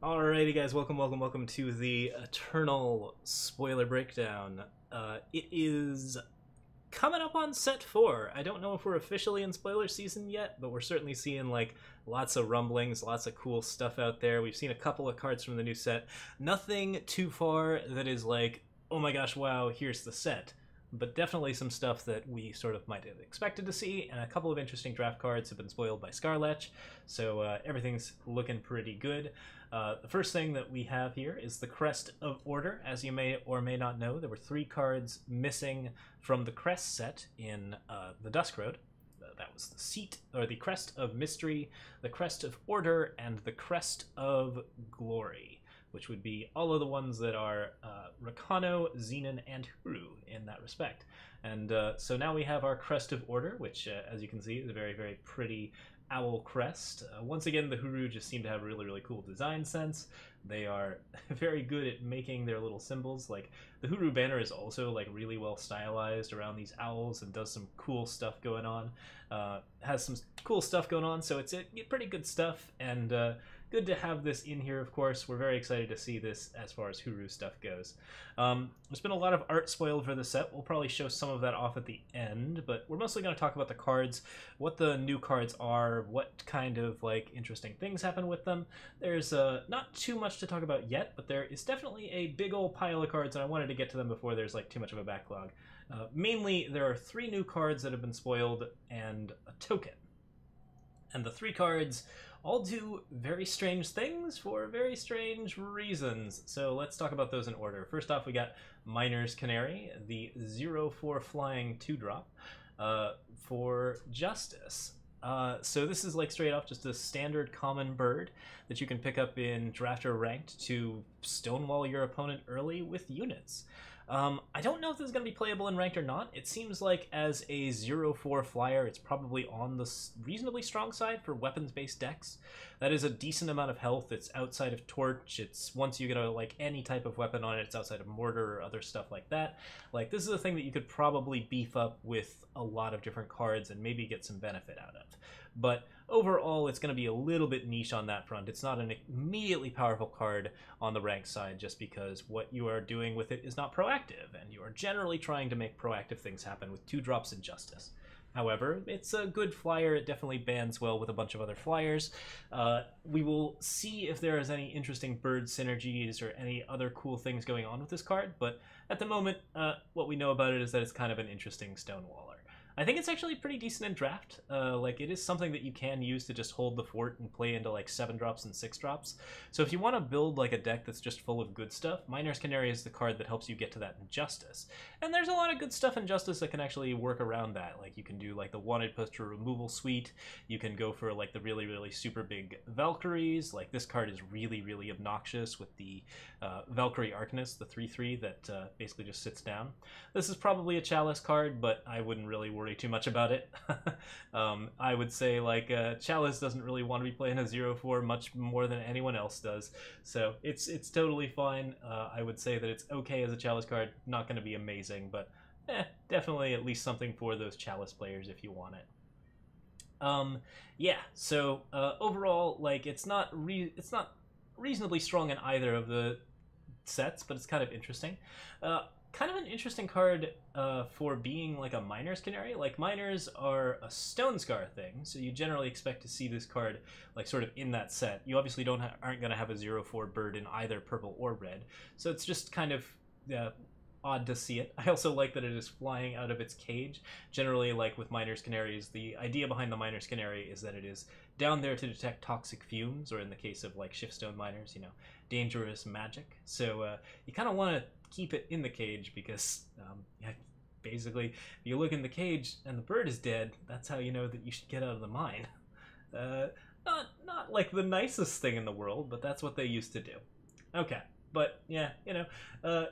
Alrighty guys, welcome to the Eternal Spoiler Breakdown. It is coming up on set 4. I don't know if we're officially in spoiler season yet, but we're certainly seeing like lots of rumblings, lots of cool stuff out there. We've seen a couple of cards from the new set. Nothing too far that is like, oh my gosh, wow, here's the set. But definitely some stuff that we sort of might have expected to see, and a couple of interesting draft cards have been spoiled by Scarletch, so everything's looking pretty good. The first thing that we have here is the Crest of Order. As you may or may not know, there were 3 cards missing from the Crest set in the Dusk Road. That was the Seat, or the Crest of Mystery, the Crest of Order, and the Crest of Glory, which would be all of the ones that are Rakano, Xenon, and Huru in that respect. And so now we have our Crest of Order, which, as you can see, is a very, very pretty owl crest. Once again, the Huru just seem to have a really, really cool design sense. They are very good at making their little symbols. Like, the Huru banner is also like really well stylized around these owls and does some cool stuff going on. Has some cool stuff going on, so it's pretty good stuff, and good to have this in here, of course. We're very excited to see this as far as Huru stuff goes. There's been a lot of art spoiled for the set. We'll probably show some of that off at the end, but we're mostly going to talk about the cards, what the new cards are, what kind of like interesting things happen with them. There's not too much to talk about yet, but there is definitely a big old pile of cards, and I wanted to get to them before there's like too much of a backlog. Mainly, there are 3 new cards that have been spoiled and a token. And the 3 cards all do very strange things for very strange reasons. So let's talk about those in order. First off, we got Miner's Canary, the 0/4 flying 2-drop for Justice. So this is like straight off just a standard common bird that you can pick up in draft or ranked to stonewall your opponent early with units. I don't know if this is going to be playable in ranked or not. It seems like as a 0/4 flyer, it's probably on the reasonably strong side for weapons-based decks. That is a decent amount of health. It's outside of Torch. It's once you get a, like any type of weapon on it, it's outside of Mortar or other stuff like that. Like, this is a thing that you could probably beef up with a lot of different cards and maybe get some benefit out of. But overall, it's going to be a little bit niche on that front. It's not an immediately powerful card on the rank side just because what you are doing with it is not proactive, and you are generally trying to make proactive things happen with 2-drops in Justice. However, it's a good flyer. It definitely bands well with a bunch of other flyers. We will see if there is any interesting bird synergies or any other cool things going on with this card, but at the moment, what we know about it is that it's kind of an interesting stonewaller. I think it's actually pretty decent in draft. Like, it is something that you can use to just hold the fort and play into like 7-drops and 6-drops. So if you want to build like a deck that's just full of good stuff, Miner's Canary is the card that helps you get to that in Justice. And there's a lot of good stuff in Justice that can actually work around that. Like, you can do like the wanted poster removal suite. You can go for like the really, really super big Valkyries. Like, this card is really, really obnoxious with the Valkyrie Arcanist, the 3/3 that basically just sits down. This is probably a Chalice card, but I wouldn't really worry too much about it. I would say like Chalice doesn't really want to be playing a 0/4 much more than anyone else does, so it's totally fine. I would say that it's okay as a Chalice card, not going to be amazing, but definitely at least something for those Chalice players if you want it. Yeah, so overall, like, it's not reasonably strong in either of the sets, but it's kind of interesting. Kind of an interesting card for being like a Miner's Canary. Like, Miners are a Stone Scar thing, so you generally expect to see this card like sort of in that set. You obviously aren't going to have a 0/4 bird in either purple or red, so it's just kind of odd to see it. I also like that it is flying out of its cage. Generally, like with Miner's Canaries, the idea behind the Miner's Canary is that it is down there to detect toxic fumes, or in the case of like Shiftstone Miners, you know, dangerous magic. So you kind of want to keep it in the cage because basically, if you look in the cage and the bird is dead, that's how you know that you should get out of the mine. Not like the nicest thing in the world, but that's what they used to do. Okay, but yeah, you know,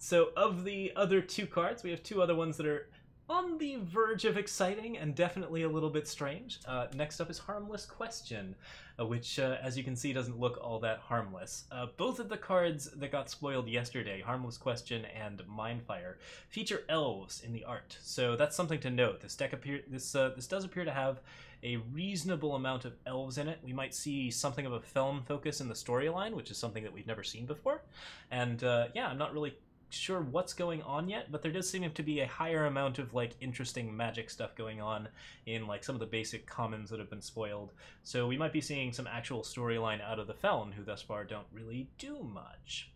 so of the other 2 cards, we have 2 other ones that are On the verge of exciting and definitely a little bit strange. Next up is Harmless Question, which, as you can see, doesn't look all that harmless. Both of the cards that got spoiled yesterday, Harmless Question and Mindfire, feature elves in the art, so that's something to note. This deck this does appear to have a reasonable amount of elves in it. We might see something of a film focus in the storyline, which is something that we've never seen before. And yeah, I'm not really sure what's going on yet, but there does seem to be a higher amount of like interesting magic stuff going on in like some of the basic commons that have been spoiled. So we might be seeing some actual storyline out of the Feln, who thus far don't really do much.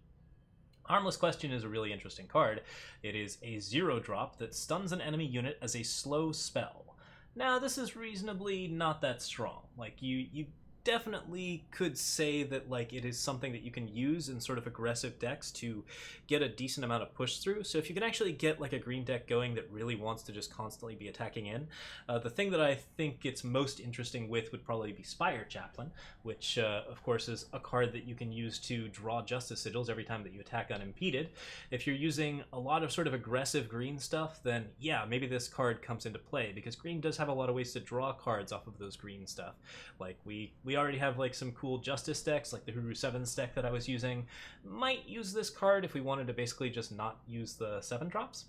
Harmless Question is a really interesting card. It is a 0-drop that stuns an enemy unit as a slow spell. Now, this is reasonably not that strong. Like, you definitely could say that like it is something that you can use in sort of aggressive decks to get a decent amount of push through. So if you can actually get like a green deck going that really wants to just constantly be attacking in, the thing that I think it's most interesting with would probably be Spire Chaplain, which of course is a card that you can use to draw Justice Sigils every time that you attack unimpeded. If you're using a lot of sort of aggressive green stuff, then yeah, maybe this card comes into play, because green does have a lot of ways to draw cards off of those green stuff. Like we already have like some cool Justice decks, like the Huru 7s deck that I was using. Might use this card if we wanted to basically just not use the 7-drops.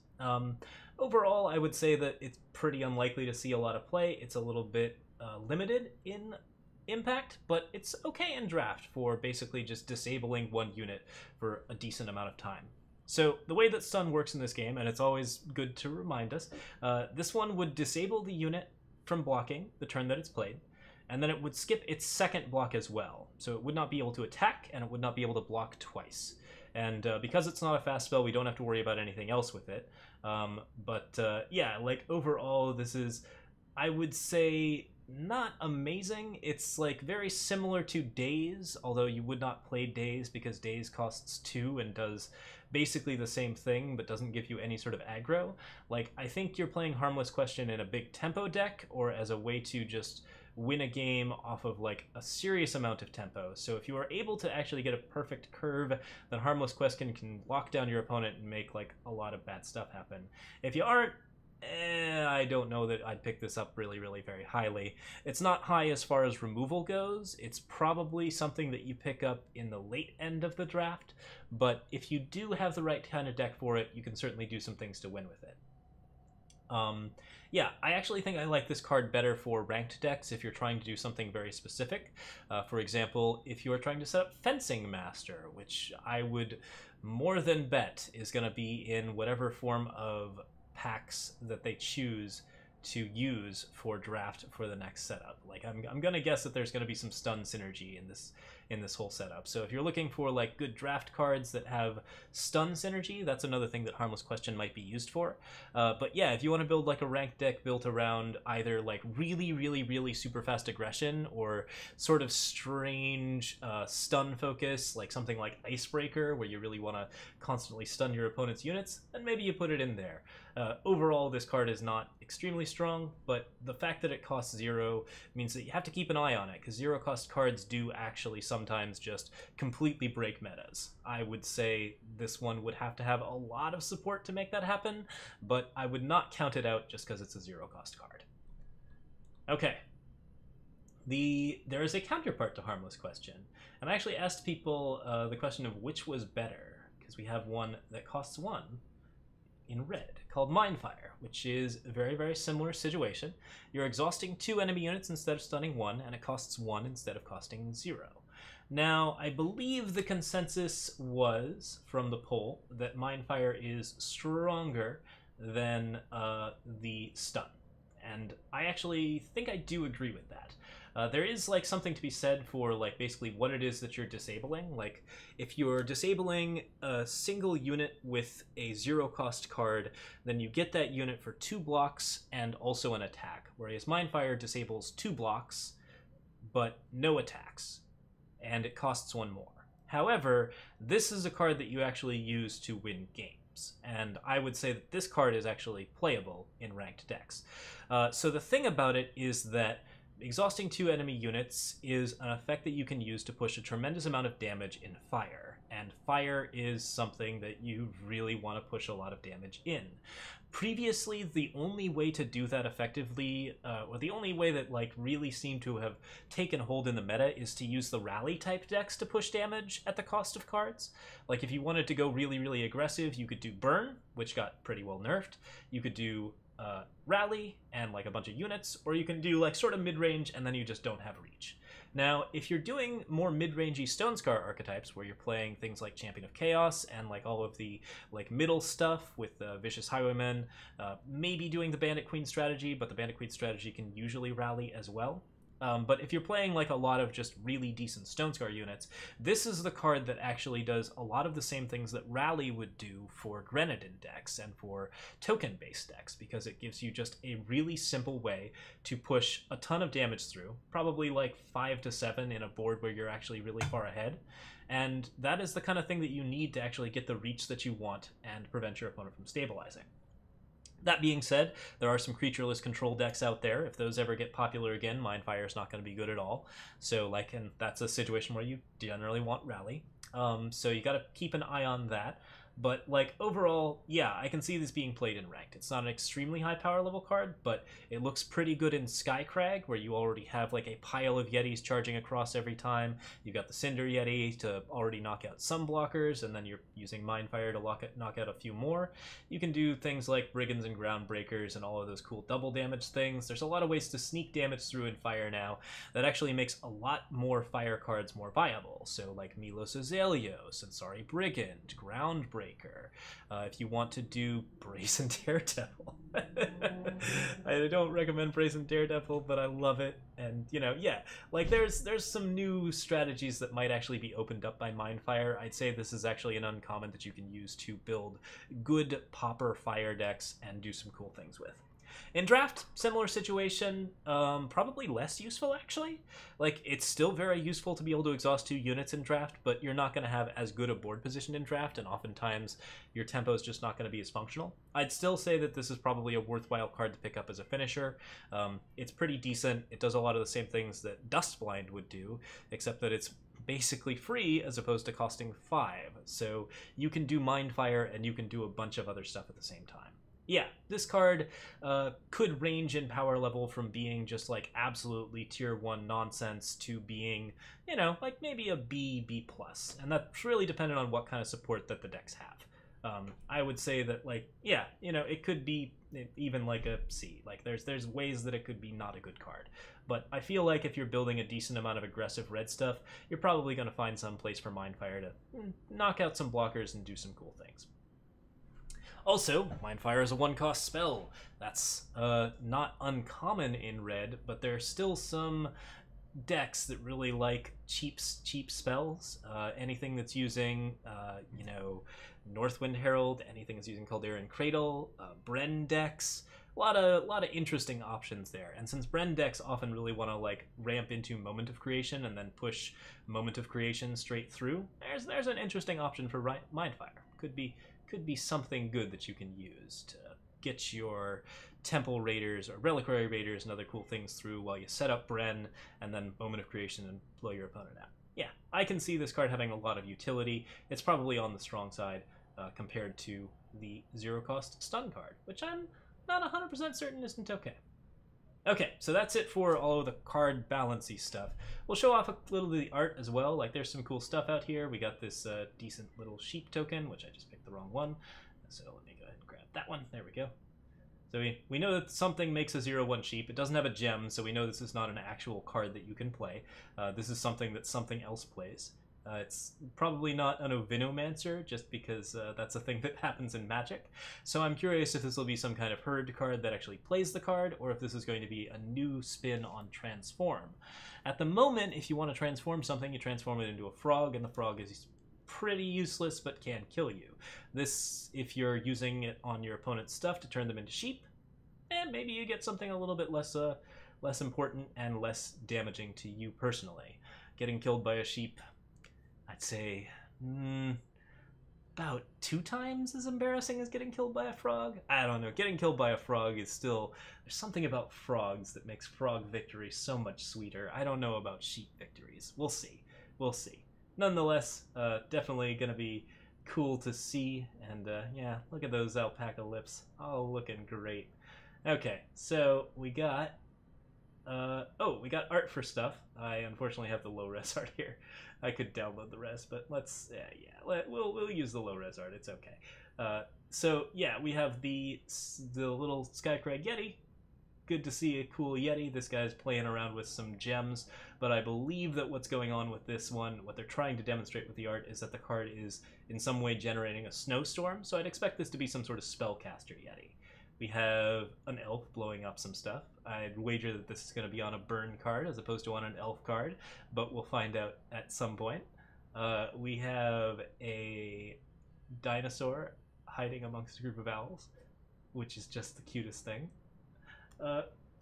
Overall, I would say that it's pretty unlikely to see a lot of play. It's a little bit limited in impact, but it's okay in draft for basically just disabling one unit for a decent amount of time. So the way that stun works in this game, and it's always good to remind us, this one would disable the unit from blocking the turn that it's played, and then it would skip its second block as well. So it would not be able to attack, and it would not be able to block twice. And because it's not a fast spell, we don't have to worry about anything else with it. Yeah, like overall, this is, I would say, not amazing. It's like very similar to Daze, although you would not play Daze because Daze costs 2 and does basically the same thing but doesn't give you any sort of aggro. Like, I think you're playing Harmless Question in a big tempo deck, or as a way to just win a game off of like a serious amount of tempo. So if you are able to actually get a perfect curve, then Harmless Question can lock down your opponent and make like a lot of bad stuff happen. If you aren't, I don't know that I'd pick this up really very highly. It's not high as far as removal goes. It's probably something that you pick up in the late end of the draft, but if you do have the right kind of deck for it, you can certainly do some things to win with it. Yeah, I actually think I like this card better for ranked decks if you're trying to do something very specific. For example, if you are trying to set up Fencing Master, which I would more than bet is going to be in whatever form of packs that they choose to use for draft for the next setup. Like I'm gonna guess that there's gonna be some stun synergy in this whole setup. So if you're looking for like good draft cards that have stun synergy, that's another thing that Harmless Question might be used for. But yeah, if you want to build like a ranked deck built around either like really super fast aggression or sort of strange stun focus, like something like Icebreaker, where you really want to constantly stun your opponent's units, then maybe you put it in there. Overall, this card is not extremely strong, but the fact that it costs 0 means that you have to keep an eye on it, because 0-cost cards do actually sometimes just completely break metas. I would say this one would have to have a lot of support to make that happen, but I would not count it out just because it's a 0-cost card. Okay. There is a counterpart to Harmless Question, and I actually asked people the question of which was better, because we have one that costs 1 in red, called Mindfire, which is a very similar situation. You're exhausting 2 enemy units instead of stunning 1, and it costs 1 instead of costing 0. Now, I believe the consensus was, from the poll, that Mindfire is stronger than the stun. And I actually think I do agree with that. There is like something to be said for like basically what it is that you're disabling. Like if you're disabling a single unit with a 0-cost card, then you get that unit for 2 blocks and also an attack. Whereas Mindfire disables 2 blocks, but no attacks, and it costs 1 more. However, this is a card that you actually use to win games, and I would say that this card is actually playable in ranked decks. So the thing about it is that exhausting 2 enemy units is an effect that you can use to push a tremendous amount of damage in fire, and fire is something that you really want to push a lot of damage in. Previously, the only way to do that effectively, or the only way that like really seemed to have taken hold in the meta, is to use the rally type decks to push damage at the cost of cards. Like if you wanted to go really, really aggressive, you could do Burn, which got pretty well nerfed. You could do Rally and like a bunch of units, or you can do like sort of mid-range and then you just don't have reach. Now, if you're doing more mid-rangey Stonescar archetypes, where you're playing things like Champion of Chaos and like all of the like middle stuff with Vicious Highwaymen, maybe doing the Bandit Queen strategy, but the Bandit Queen strategy can usually rally as well. But if you're playing like a lot of just really decent Stonescar units, this is the card that actually does a lot of the same things that Rally would do for Grenadin decks and for token-based decks, because it gives you just a really simple way to push a ton of damage through, probably like 5 to 7 in a board where you're actually really far ahead. And that is the kind of thing that you need to actually get the reach that you want and prevent your opponent from stabilizing. That being said, there are some creatureless control decks out there. If those ever get popular again, Mindfire is not going to be good at all. So, like, and that's a situation where you generally want Rally. So you got to keep an eye on that. But, like, overall, yeah, I can see this being played in Ranked. It's not an extremely high power level card, but it looks pretty good in Skycrag, where you already have, like, a pile of Yetis charging across every time. You've got the Cinder Yeti to already knock out some blockers, and then you're using Mindfire to knock out a few more. You can do things like Brigands and Groundbreakers and all of those cool double damage things. There's a lot of ways to sneak damage through in Fire now that actually makes a lot more Fire cards more viable. So, like Milos Azaleos, Ansari Brigand, Groundbreaker. If you want to do Brazen Daredevil. I don't recommend Brazen Daredevil, but I love it. And, you know, yeah, like there's some new strategies that might actually be opened up by Mindfire. I'd say this is actually an uncommon that you can use to build good popper fire decks and do some cool things with. In Draft, similar situation, probably less useful, actually. Like, it's still very useful to be able to exhaust 2 units in Draft, but you're not going to have as good a board position in Draft, and oftentimes your tempo is just not going to be as functional. I'd still say that this is probably a worthwhile card to pick up as a finisher. It's pretty decent. It does a lot of the same things that Dustblind would do, except that it's basically free as opposed to costing 5. So you can do Mindfire, and you can do a bunch of other stuff at the same time. Yeah, this card could range in power level from being just like absolutely tier 1 nonsense to being, you know, like maybe a B, B+. And that's really dependent on what kind of support that the decks have. I would say that, like, yeah, you know, it could be even like a C. Like, there's ways that it could be not a good card. But I feel like if you're building a decent amount of aggressive red stuff, you're probably going to find some place for Mindfire to knock out some blockers and do some cool things. Also, Mindfire is a 1-cost spell. That's not uncommon in red, but there are still some decks that really like cheap spells. Anything that's using, you know, Northwind Herald, anything that's using Caldera Cradle, Bren decks. A lot of interesting options there. And since Bren decks often really want to like ramp into Moment of Creation and then push Moment of Creation straight through, there's an interesting option for Mindfire. Could be something good that you can use to get your Temple Raiders or Reliquary Raiders and other cool things through while you set up Bren and then Moment of Creation and blow your opponent out. Yeah, I can see this card having a lot of utility. It's probably on the strong side compared to the 0-cost stun card, which I'm not 100% certain isn't okay. Okay, so that's it for all of the card balancy stuff. We'll show off a little of the art as well. Like, there's some cool stuff out here. We got this decent little sheep token, which I just picked the wrong one. So let me go ahead and grab that one. There we go. So we know that something makes a 0/1 sheep. It doesn't have a gem, so we know this is not an actual card that you can play. This is something that something else plays. It's probably not an Ovinomancer, just because that's a thing that happens in Magic. So I'm curious if this will be some kind of herd card that actually plays the card, or if this is going to be a new spin on Transform. At the moment, if you want to transform something, you transform it into a frog, and the frog is pretty useless, but can kill you. This, if you're using it on your opponent's stuff to turn them into sheep, and maybe you get something a little bit less important and less damaging to you personally. Getting killed by a sheep, I'd say, about 2 times as embarrassing as getting killed by a frog. I don't know. Getting killed by a frog is still... There's something about frogs that makes frog victory so much sweeter. I don't know about sheep victories. We'll see. We'll see. Nonetheless, definitely going to be cool to see. And yeah, look at those alpaca lips. Oh, looking great. Okay, so we got... we got art for stuff. I unfortunately have the low-res art here. I could download the res, but let's we'll use the low-res art. It's okay. So yeah, we have the little Skycrag Yeti. Good to see a cool Yeti. This guy's playing around with some gems, but I believe that what's going on with this one, what they're trying to demonstrate with the art, is that the card is in some way generating a snowstorm. So I'd expect this to be some sort of spellcaster Yeti. We have an elf blowing up some stuff. I'd wager that this is going to be on a burn card as opposed to on an elf card, but we'll find out at some point. We have a dinosaur hiding amongst a group of owls, which is just the cutest thing.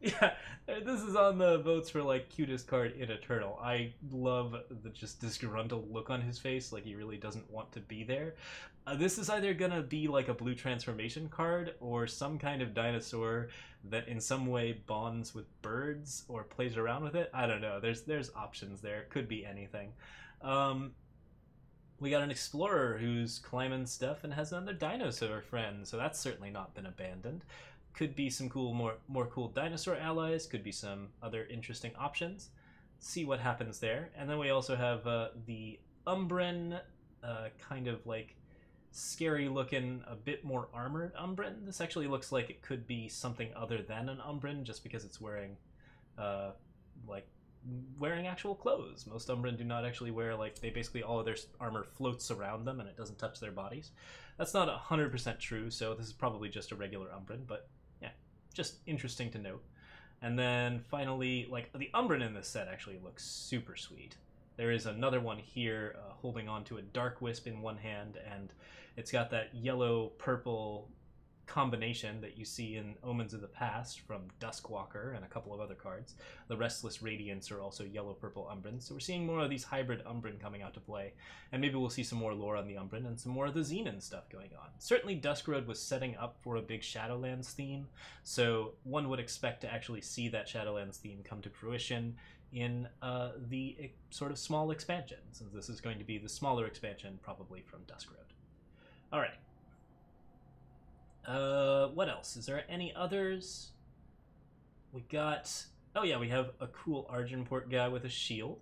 Yeah, this is on the votes for like cutest card in Eternal. I love the just disgruntled look on his face, like he really doesn't want to be there. This is either gonna be like a blue transformation card or some kind of dinosaur that in some way bonds with birds or plays around with it. I don't know. There's options there. Could be anything. We got an explorer who's climbing stuff and has another dinosaur friend, so that's certainly not been abandoned. Could be some cool, more cool dinosaur allies. Could be some other interesting options. See what happens there. And then we also have the Umbran, kind of like scary looking, a bit more armored Umbran. This actually looks like it could be something other than an Umbran, just because it's wearing, wearing actual clothes. Most Umbran do not actually wear, like, they basically, all of their armor floats around them and it doesn't touch their bodies. That's not 100% true, so this is probably just a regular Umbran, but yeah, just interesting to note. And then finally, like, the Umbran in this set actually looks super sweet. There is another one here holding on to a Dark Wisp in one hand, and it's got that yellow-purple combination that you see in Omens of the Past from Duskwalker and a couple of other cards. The Restless Radiance are also yellow-purple Umbrans, so we're seeing more of these hybrid Umbran coming out to play, and maybe we'll see some more lore on the Umbran and some more of the Xenon stuff going on. Certainly Dusk Road was setting up for a big Shadowlands theme, so one would expect to actually see that Shadowlands theme come to fruition in the sort of small expansion, since this is going to be the smaller expansion probably from Dusk Road. Alright. What else? Is there any others? We got... Oh yeah, we have a cool Argenport guy with a shield.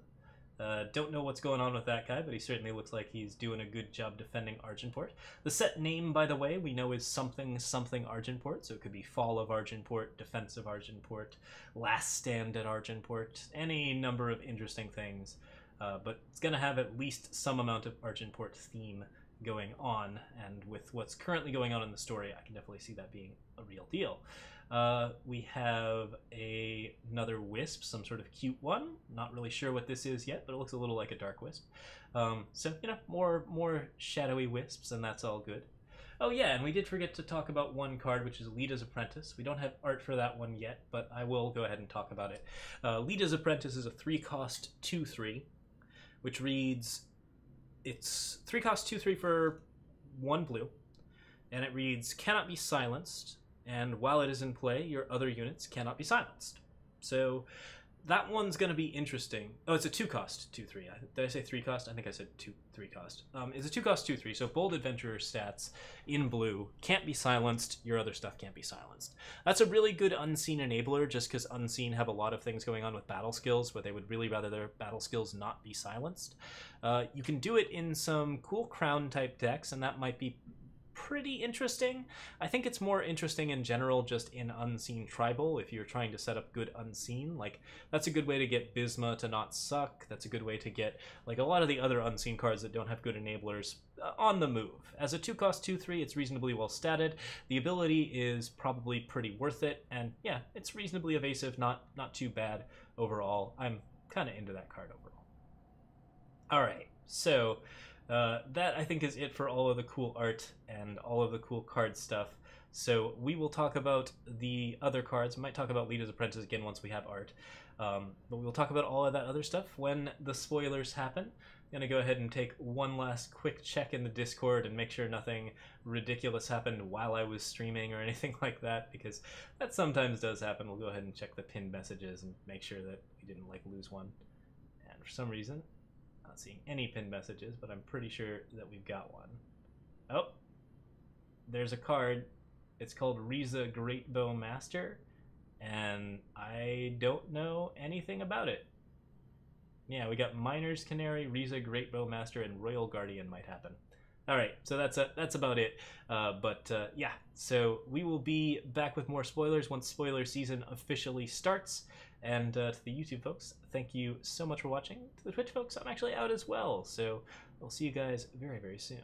Don't know what's going on with that guy, but he certainly looks like he's doing a good job defending Argenport. The set name, by the way, we know is something Argenport, so it could be Fall of Argenport, Defense of Argenport, Last Stand at Argenport, any number of interesting things. But it's going to have at least some amount of Argenport theme going on, and with what's currently going on in the story, I can definitely see that being a real deal. We have another wisp, some sort of cute one. Not really sure what this is yet, but it looks a little like a dark wisp. So, you know, more shadowy wisps, and that's all good. Oh yeah, and we did forget to talk about one card, which is Lita's Apprentice. We don't have art for that one yet, but I will go ahead and talk about it. Lita's Apprentice is a 3-cost 2/3, which reads... It's 3-cost 2/3 for 1 blue, and it reads, cannot be silenced, and while it is in play, your other units cannot be silenced. So that one's going to be interesting. Oh, it's a 2-cost 2/3. Did I say 3-cost? I think I said 3-cost. It's a 2-cost 2/3, so Bold Adventurer stats in blue can't be silenced, your other stuff can't be silenced. That's a really good Unseen enabler, just because Unseen have a lot of things going on with battle skills where they would really rather their battle skills not be silenced. You can do it in some cool crown type decks, and that might be pretty interesting. I think it's more interesting in general just in Unseen Tribal if you're trying to set up good Unseen. Like, that's a good way to get Bisma to not suck. That's a good way to get, like, a lot of the other Unseen cards that don't have good enablers on the move. As a 2-cost 2/3, it's reasonably well statted. The ability is probably pretty worth it, and yeah, it's reasonably evasive, not too bad overall. I'm kind of into that card overall. Alright, so that I think is it for all of the cool art and all of the cool card stuff. So we will talk about the other cards. We might talk about Lita's Apprentice again once we have art. But we'll talk about all of that other stuff when the spoilers happen. Gonna go ahead and take one last quick check in the Discord and make sure nothing ridiculous happened while I was streaming or anything like that, because that sometimes does happen. We'll go ahead and check the pinned messages and make sure that we didn't like lose one. And for some reason, not seeing any pinned messages, but I'm pretty sure that we've got one. Oh, there's a card. It's called Riza Greatbow Master, and I don't know anything about it. Yeah, we got Miners, Canary, Riza, Greatbow Master, and Royal Guardian might happen. All right, so that's about it. Yeah, so we will be back with more spoilers once spoiler season officially starts. And to the YouTube folks, thank you so much for watching. To the Twitch folks, I'm actually out as well, so we'll see you guys very, very soon.